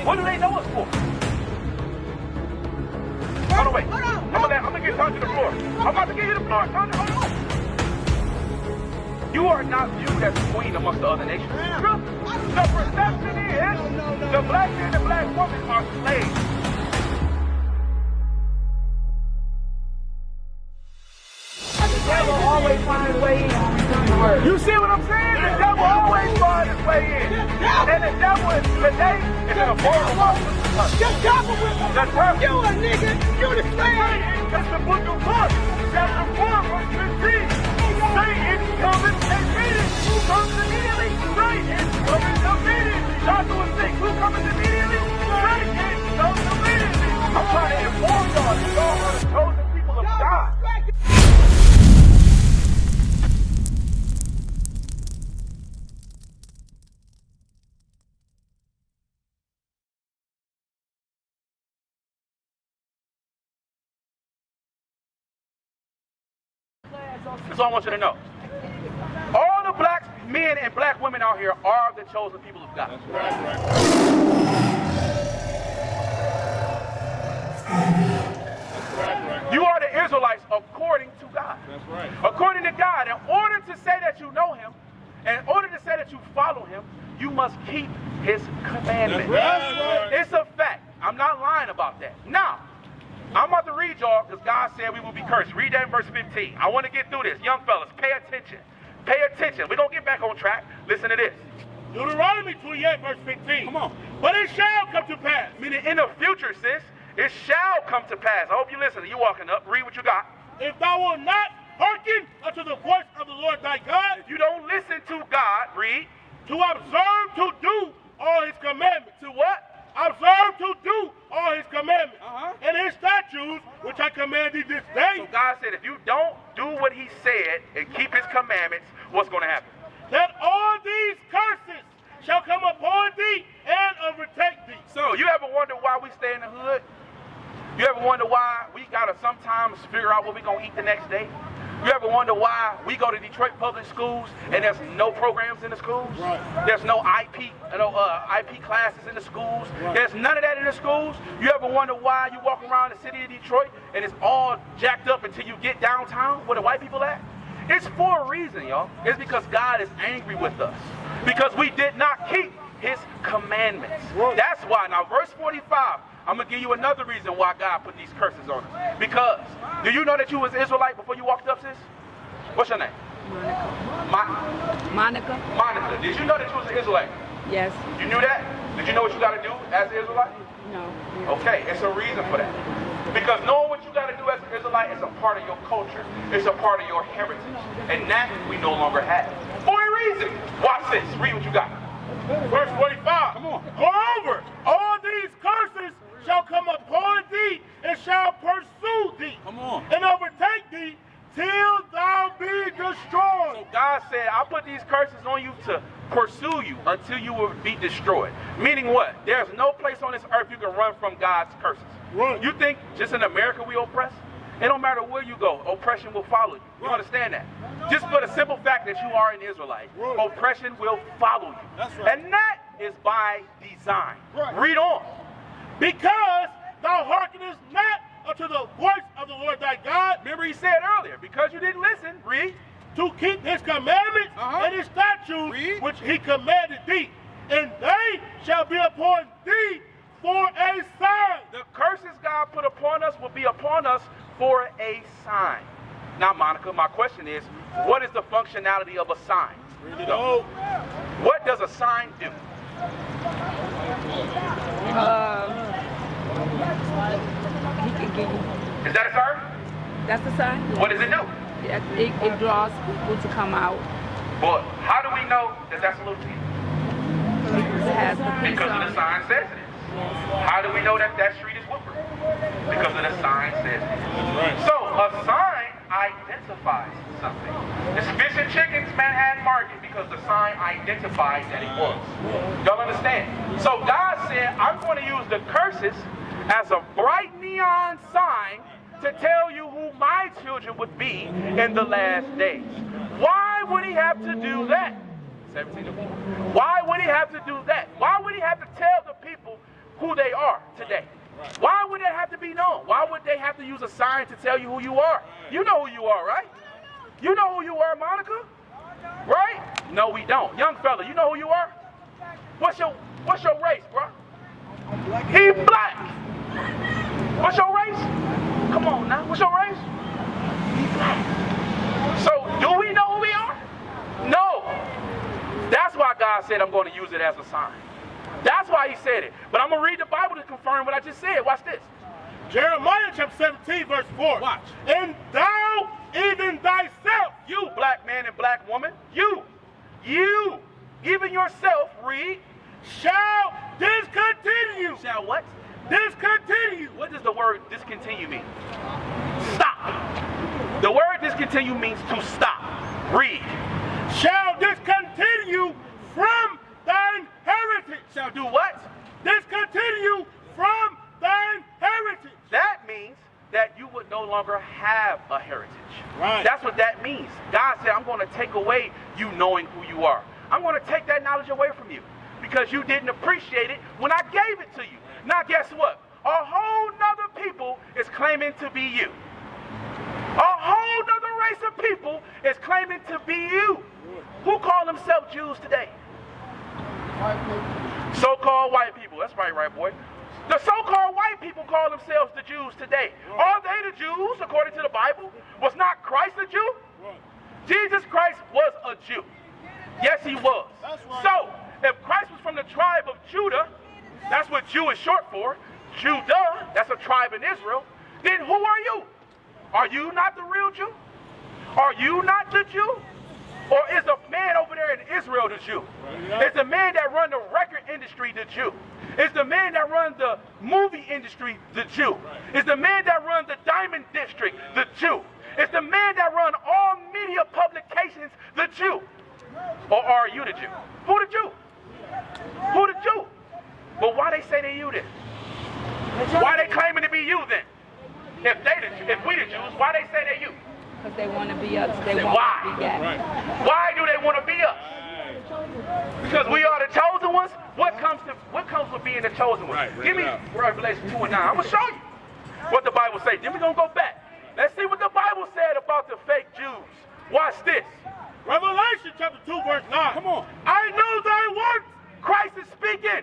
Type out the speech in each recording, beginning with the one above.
What do they know us for? Hold on, wait. I'm gonna get Tanya the floor. I'm about to give you the floor, Tanya. Hold on. You are not viewed as a queen amongst the other nations. The perception is the black man and the black woman are slaves. The devil always finds his way in. You see what I'm saying? The devil always finds his way in. And the devil today is in a horrible The devil with him. The devil. You a nigga. You the slave. That's the book of Mark, chapter 4, verse 15. Satan cometh immediately. Who comes immediately? Satan cometh immediately. Joshua 6. Who comes immediately? Satan comes immediately. I'm trying to inform y'all that y'all are the chosen people of God. That's all I want you to know. All the black men and black women out here are the chosen people of God. That's right. You are the Israelites according to God. That's right. According to God. In order to say that you know him, and in order to say that you follow him, you must keep his commandments. That's right. It's a fact. I'm not lying about that. Now, I'm about to read y'all because God said we will be cursed. Read that in verse 15. I want to get through this. Young fellas, pay attention. Pay attention. We're going to get back on track. Listen to this. Deuteronomy 28, verse 15. Come on. But it shall come to pass. Meaning in the future, sis, it shall come to pass. I hope you listen. You walking up. Read what you got. If thou wilt not hearken unto the voice of the Lord thy God, If you don't listen to God, read. to observe to do all his commandments. To what? Observe to do all his commandments and his statutes, which I command thee this day. So God said if you don't do what he said and keep his commandments, what's going to happen? That all these curses shall come upon thee and overtake thee. So you ever wonder why we stay in the hood? You ever wonder why we got to sometimes figure out what we're going to eat the next day? You ever wonder why we go to Detroit public schools and there's no programs in the schools? Right. There's no IP classes in the schools. Right. There's none of that in the schools. You ever wonder why you walk around the city of Detroit and it's all jacked up until you get downtown where the white people at? It's for a reason, y'all. It's because God is angry with us. Because we did not keep his commandments. Right. That's why. Now, verse 45. I'm going to give you another reason why God put these curses on us. Because, do you know that you was Israelite before you walked up, sis? What's your name? Monica. Monica. Did you know that you was an Israelite? Yes. You knew that? Did you know what you got to do as an Israelite? No. Okay, it's a reason for that. Because knowing what you got to do as an Israelite is a part of your culture. It's a part of your heritage. And that we no longer have. For a reason. Watch this. Read what you got. Verse 45. Come on. Moreover, all these curses shall come upon thee and shall pursue thee. Come on. And overtake thee till thou be destroyed. So God said, I put these curses on you to pursue you until you will be destroyed. Meaning what? There's no place on this earth you can run from God's curses. Right. You think just in America we oppress? It don't matter where you go, oppression will follow you. You understand that? Just for the simple fact that you are an Israelite, oppression will follow you. That's right. And that is by design. Right. Read on. Because thou hearkenest not unto the voice of the Lord thy God. Remember he said earlier, because you didn't listen, read. To keep his commandments and his statutes, which he commanded thee. And they shall be upon thee for a sign. The curses God put upon us will be upon us for a sign. Now, Monica, my question is, what is the functionality of a sign? No. What does a sign do? He can give you. Is that a sign? That's the sign. What does it do? It draws people to come out. But how do we know that that's a little T? It has the peace Because of on the it. sign says it is. How do we know that that street is Woodford? Because of the sign says it is. So a sign identifies something. It's fish and chickens, Manhattan Market, because the sign identifies that it was. Y'all understand? So God said, I'm going to use the curses as a bright neon sign to tell you who my children would be in the last days. Why would he have to do that? 17 to 4. Why would he have to do that? Why would he have to tell the people who they are today. Why would that have to be known? Why would they have to use a sign to tell you who you are? You know who you are, right? You know who you are, Monica? Right? No, we don't. Young fella, you know who you are? What's your race, bro? He black. What's your race? Come on now. What's your race? He black. So, do we know who we are? No. That's why God said I'm going to use it as a sign. That's why he said it. But I'm going to read the Bible to confirm what I just said. Watch this. Jeremiah chapter 17, verse 4. Watch. And thou, even thyself, You, black man and black woman, you, even yourself, read, shall discontinue. shall what? Discontinue. What does the word discontinue mean? Stop. The word discontinue means to stop. Read. Shall discontinue from thine heritage. Shall do what? Discontinue from thine heritage. That means that you would no longer have a heritage. Right. That's what that means. God said, I'm going to take away you knowing who you are. I'm going to take that knowledge away from you because you didn't appreciate it when I gave it to you. Now guess what? A whole nother people is claiming to be you. A whole nother race of people is claiming to be you. Who call themselves Jews today? So-called white people. That's right, boy. The so-called white people call themselves the Jews today. Are they the Jews, according to the Bible? Was not Christ a Jew? Jesus Christ was a Jew. Yes, he was. So, if Christ was from the tribe of Judah, that's what Jew is short for, Judah, that's a tribe in Israel, then who are you? Are you not the real Jew? Are you not the Jew? Or is the man over there in Israel the Jew? Is the man that run the record industry the Jew? Is the man that runs the movie industry the Jew? Is the man that runs the Diamond District the Jew? Is the man that runs all media publications the Jew? Or are you the Jew? Who the Jew? Who the Jew? But why they say they you then? Why they claiming to be you then? If we the Jews, why they say they you? Because they want to be us. They want Why? to be God. Why do they want to be us? Because we are the chosen ones. What comes with being the chosen ones? Give me Revelation 2 and 9. I'm gonna show you what the Bible says. Then we're gonna go back. Let's see what the Bible said about the fake Jews. Watch this. Revelation chapter 2, verse 9. Come on. I know thy works. Christ is speaking.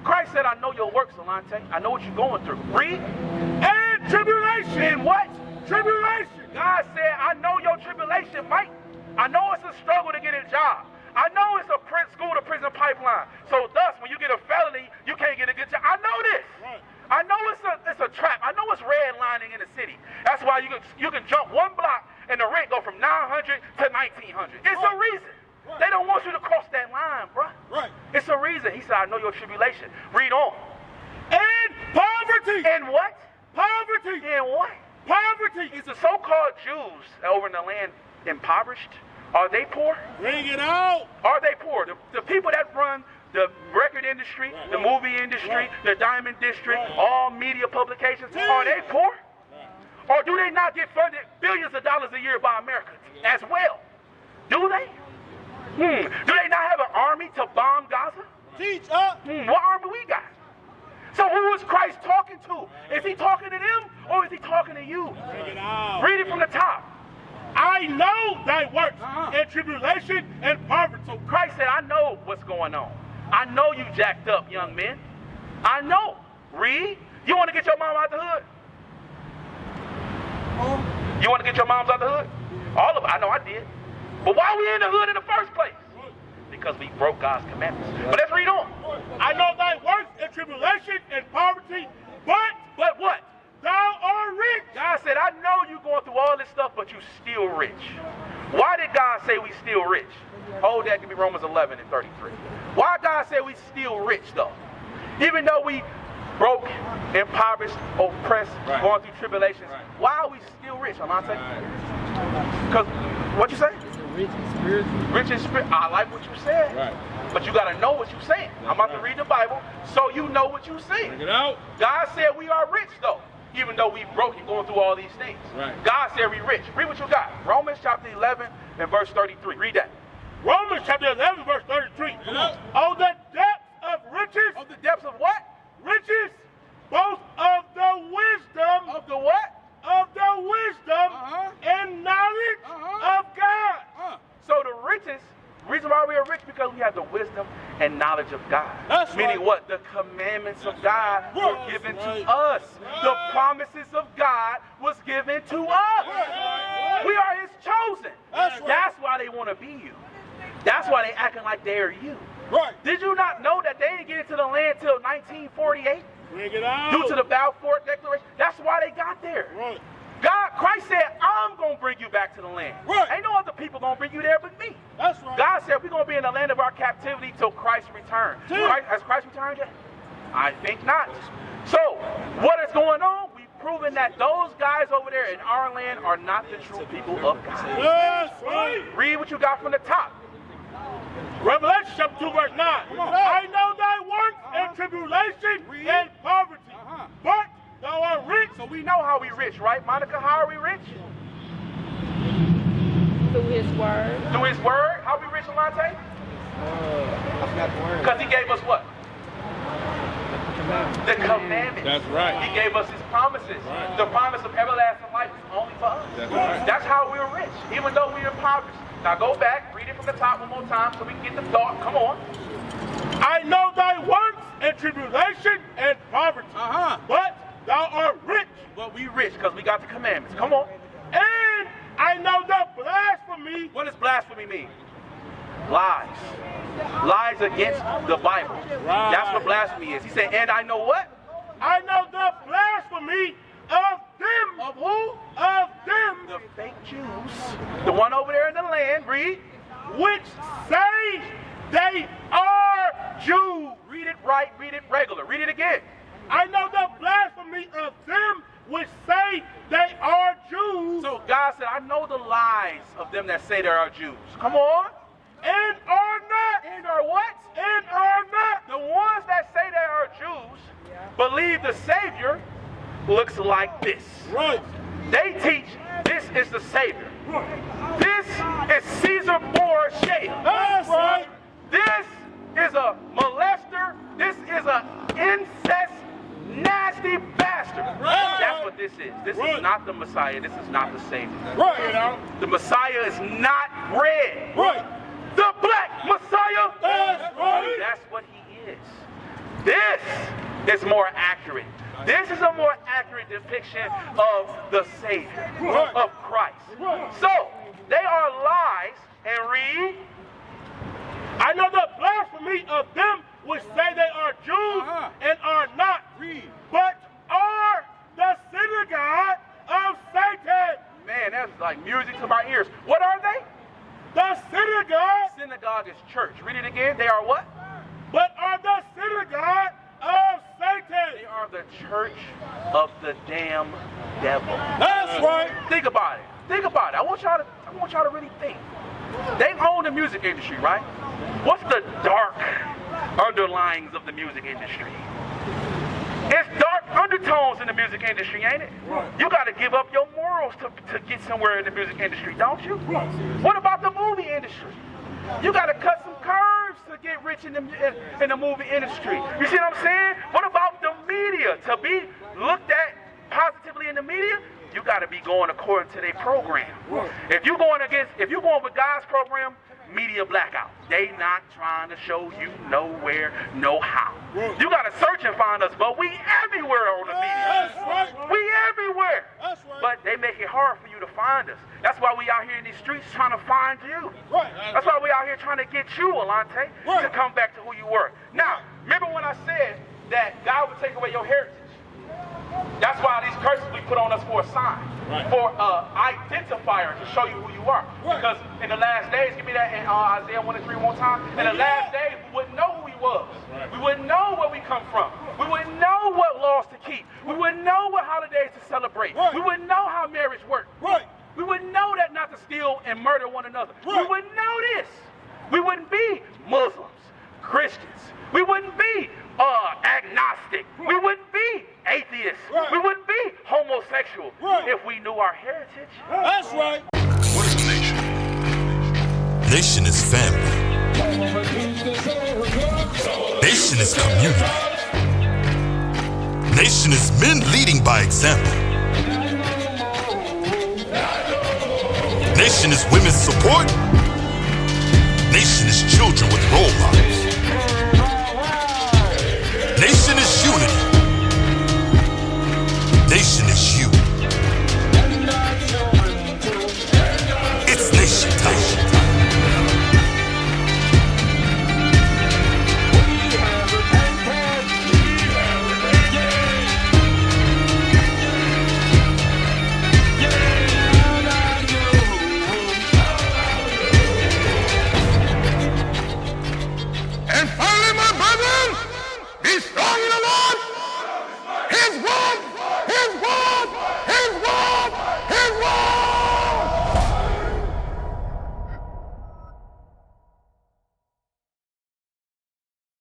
Christ said, I know your works, Alante. I know what you're going through. Read. And tribulation. And what? Tribulation. God said, I know your tribulation, Mike. I know it's a struggle to get a job. I know it's a school to prison pipeline. So thus, when you get a felony, you can't get a good job. I know this. Right. I know it's a trap. I know it's redlining in the city. That's why you can jump one block and the rent go from 900 to 1900. It's a reason. Right. They don't want you to cross that line, bro. Right. It's a reason. He said, I know your tribulation. Read on. And poverty. And what? Poverty. And what? Poverty. Is the so-called Jews over in the land impoverished? Are they poor? Bring it out. Are they poor? The people that run the record industry, the movie industry, the Diamond District, all media publications, are they poor? Or do they not get funded billions of dollars a year by America as well? Do they? Do they not have an army to bomb Gaza? Teach up. What army we got? So who is Christ talking to? Is he talking to them or is he talking to you? Bring it out. Read it from the top. I know thy works and tribulation and poverty. So Christ said, I know what's going on. I know you jacked up, young men. I know. Read. You want to get your mom out the hood? You want to get your moms out the hood? All of it. I know I did. But why we in the hood in the first place? Because we broke God's commandments. But let's read on. I know thy works and tribulation and poverty, but what? thou art rich. God said, I know you going through all this stuff, but you still rich. Why did God say we still rich? Hold that, give me Romans 11 and 33. Why God say we still rich though? Even though we broke, impoverished, oppressed, going through tribulations, why are we still rich? I'm not saying. Because, what you say? Rich in spirit. Rich in spirit. I like what you said. Right. But you got to know what you're saying. I'm about to read the Bible so you know what you're saying. Bring it out. God said we are rich though, even though we broke and going through all these things. Right. God said we rich. Read what you got. Romans chapter 11 and verse 33. Read that. Romans chapter 11, verse 33. Come on. Oh, the depth of riches. Of the depths of what? riches, both of the wisdom. Of the what? Of the wisdom and knowledge of God. So the riches, reason why we are rich, because we have the wisdom and knowledge of God. That's Meaning right. what? The commandments of God were given to us. The promises of God was given to us. We are his chosen. That's why they want to be you. That's why they acting like they're you. Right. Did you not know that they didn't get into the land till 1948? Bring it out. Due to the Balfour Declaration. That's why they got there. Right. Christ said, I'm going to bring you back to the land. Right. Ain't no other people going to bring you there but me. That's right. God said we're going to be in the land of our captivity till Christ returns. Has Christ returned yet? I think not. So, what is going on? We've proven that those guys over there in our land are not the true people of God. That's right. Read what you got from the top. Revelation chapter 2 verse 9. I know thy works and tribulation and poverty, but thou art rich. So we know how we rich, right? Monica, how are we rich? Through his word. Through his word. How we rich, Alante? I forgot the word. Because he gave us what? The commandments. That's right. He gave us his promises. Right. The promise of everlasting life is only for us. That's right. That's how we're rich, even though we're impoverished. Now go back, read it from the top one more time so we can get the thought. Come on. I know thy works and tribulation and poverty, but thou art rich. But we rich because we got the commandments. Come on. And I know the blasphemy. What does blasphemy mean? Lies. Lies against the Bible. Right. That's what blasphemy is. He said, and I know what? I know the blasphemy of them. Of who? Of them. The fake Jews. The one over there in the land. Read. Which say they are Jews. Read it right, read it regular. Read it again. I know the blasphemy of them which say they are Jews. So God said, I know the lies of them that say they are Jews. Come on. And are not. And are what? And are not. The ones that say they are Jews believe the Savior looks like this. Right. They teach this is the Savior. This is Caesar Borgia. That's right. This is a molester. This is an incest, nasty bastard. Right. That's what this is. This Right. is not the Messiah. This is not the Savior. Right. The Messiah is not red. Right. The black Messiah. That's right. That's what he is. This is more accurate. This is a more accurate depiction of the Savior, Right. of Christ. Right. So, they are lies, and read. I know the blasphemy of them which say they are Jews and are not, but are the synagogue of Satan. Man, that's like music to my ears. What are they? The synagogue. Synagogue is church. Read it again. They are what? But are the synagogue of Satan. They are the church of the damn devil. That's right. Think about it. Think about it. I want y'all to really think. They own the music industry, right? What's the dark underlyings of the music industry? It's dark undertones in the music industry, ain't it? Right. You got to give up your morals to get somewhere in the music industry, don't you? Right. What about the movie industry? You got to cut some curves to get rich in the movie industry. You see what I'm saying? What about the media? To be looked at positively in the media, you got to be going according to their program. Right. If you're going with God's program, media blackout. They not trying to show you nowhere, no how. Right. You got to search and find us, but we everywhere on the media. That's right. We everywhere. That's right. But they make it hard for you to find us. That's why we out here in these streets trying to find you. Right. That's why we out here trying to get you, Alante, Right. to come back to who you were. Now, remember when I said that God would take away your heritage? That's why these curses we put on us for a sign, Right. for identifier to show you who you are. Right. Because in the last days, give me that in Isaiah 1:3 one time. In the last days, we wouldn't know who he was. Right. We wouldn't know where we come from. We wouldn't know what laws to keep. We wouldn't know what holidays to celebrate. Right. We wouldn't know how marriage worked. Right. We wouldn't know that not to steal and murder one another. Right. We wouldn't know this. We wouldn't be Muslims, Christians. We wouldn't be agnostic. We wouldn't be atheists. Right. We wouldn't be homosexual Right. if we knew our heritage. That's right. What is a nation? Nation is family. Nation is community. Nation is men leading by example. Nation is women's support. Nation is children with role models. Nation is unity. Nation is